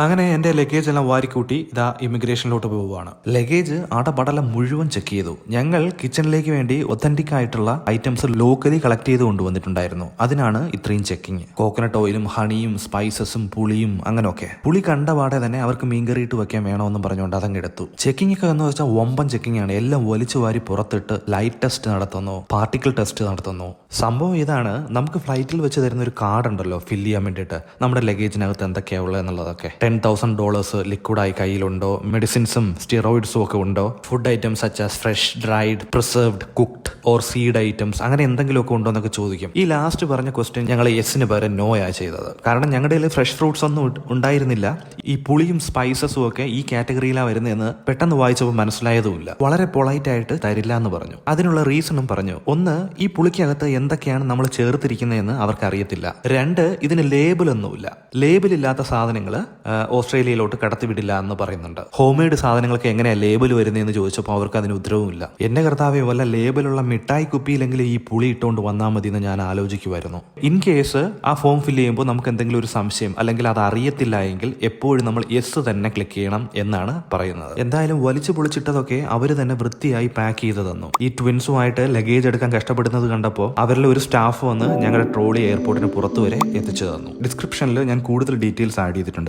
അങ്ങനെ എൻ്റെ ലഗേജ് എല്ലാം വാരിക്കൂട്ടി ഇതാ ഇമിഗ്രേഷനിലോട്ട് പോവുകയാണ്. ലഗേജ് അടപടലം മുഴുവൻ ചെക്ക് ചെയ്തു. ഞങ്ങൾ കിച്ചണിലേക്ക് വേണ്ടി ഒത്തന്റിക് ആയിട്ടുള്ള ഐറ്റംസ് ലോക്കലി കളക്ട് ചെയ്ത് കൊണ്ടുവന്നിട്ടുണ്ടായിരുന്നു. അതിനാണ് ഇത്രയും ചെക്കിങ്. കോക്കനട്ട് ഓയിലും ഹണിയും സ്പൈസസും പുളിയും അങ്ങനെയൊക്കെ. പുളി കണ്ടപാടെ തന്നെ അവർക്ക് മീൻകറിയിട്ട് വെക്കാൻ വേണമെന്നും പറഞ്ഞുകൊണ്ട് അതങ്ങ് എടുത്തു. ചെക്കിംഗ് ഒക്കെ എന്ന് വെച്ചാൽ വമ്പൻ ചെക്കിംഗ് ആണ്. എല്ലാം വലിച്ചു വാരി പുറത്തിട്ട് ലൈറ്റ് ടെസ്റ്റ് നടത്തുന്നു, പാർട്ടിക്കിൾ ടെസ്റ്റ് നടത്തുന്നു. സംഭവം ഇതാണ്, നമുക്ക് ഫ്ലൈറ്റിൽ വെച്ച് തരുന്ന ഒരു കാർഡ് ഉണ്ടല്ലോ ഫില്ല് ചെയ്യാൻ വേണ്ടിയിട്ട് നമ്മുടെ ലഗേജിനകത്ത് എന്തൊക്കെയാ ഉള്ളത് എന്നുള്ളതൊക്കെ. $10,000 ലിക്വിഡായി കയ്യിലുണ്ടോ, മെഡിസിൻസും സ്റ്റിറോയിഡ്സും ഒക്കെ ഉണ്ടോ, food items such as fresh, dried, preserved, cooked or seed items അങ്ങനെ എന്തെങ്കിലുമൊക്കെ ഉണ്ടോ എന്നൊക്കെ ചോദിക്കും. ഈ ലാസ്റ്റ് പറഞ്ഞ ക്വസ്റ്റ്യൻ ഞങ്ങൾ യെസിന് പകരം നോ ആ ചെയ്തത്. കാരണം ഞങ്ങളുടെ കയ്യിൽ ഫ്രഷ് ഫ്രൂട്ട്സ് ഒന്നും ഉണ്ടായിരുന്നില്ല. ഈ പുളിയും സ്പൈസസും ഒക്കെ ഈ കാറ്റഗറിയിലാണ് വരുന്നതെന്ന് പെട്ടെന്ന് വായിച്ചപ്പോൾ മനസ്സിലായതുമില്ല. വളരെ പൊളൈറ്റ് ആയിട്ട് തരില്ല എന്ന് പറഞ്ഞു. അതിനുള്ള റീസണും പറഞ്ഞു. ഒന്ന്, ഈ പുളിക്കകത്ത് എന്തൊക്കെയാണ് നമ്മൾ ചേർത്തിരിക്കുന്നതെന്ന് അവർക്ക് അറിയത്തില്ല. രണ്ട്, ഇതിന് ലേബിളൊന്നുമില്ല. ലേബിളില്ലാത്ത സാധനങ്ങൾ ഓസ്ട്രേലിയയിലോട്ട് കടത്തിവിടില്ല എന്ന് പറയുന്നുണ്ട്. ഹോം മെയ്ഡ് സാധനങ്ങൾക്ക് എങ്ങനെയാണ് ലേബിൾ വരുന്നതെന്ന് ചോദിച്ചപ്പോൾ അവർക്ക് അതിന് ഉത്തരവുമില്ല. എന്നെ കർത്താവേ, വല്ല ലേബിളുള്ള മിഠായി കുപ്പിയിലെങ്കിലും ഈ പുളി ഇട്ടുകൊണ്ട് വന്നാൽ മതി എന്ന് ഞാൻ ആലോചിക്കുമായിരുന്നു. ഇൻ കേസ് ആ ഫോം ഫില്ല് ചെയ്യുമ്പോൾ നമുക്ക് എന്തെങ്കിലും ഒരു സംശയം അല്ലെങ്കിൽ അത് അറിയത്തില്ല എങ്കിൽ എപ്പോഴും നമ്മൾ യെസ് തന്നെ ക്ലിക്ക് ചെയ്യണം എന്നാണ് പറയുന്നത്. എന്തായാലും വലിച്ചു പൊളിച്ചിട്ടതൊക്കെ അവർ തന്നെ വൃത്തിയായി പാക്ക് ചെയ്ത് തന്നു. ഈ ട്വിൻസുമായിട്ട് ലഗേജ് എടുക്കാൻ കഷ്ടപ്പെടുന്നത് കണ്ടപ്പോൾ അവരിൽ ഒരു സ്റ്റാഫ് വന്ന് ഞങ്ങളുടെ ട്രോളി എയർപോർട്ടിന് പുറത്തു വരെ എത്തിച്ചു തന്നു. ഡിസ്ക്രിപ്ഷനിൽ ഞാൻ കൂടുതൽ ഡീറ്റെയിൽസ് ആഡ് ചെയ്തിട്ടുണ്ട്.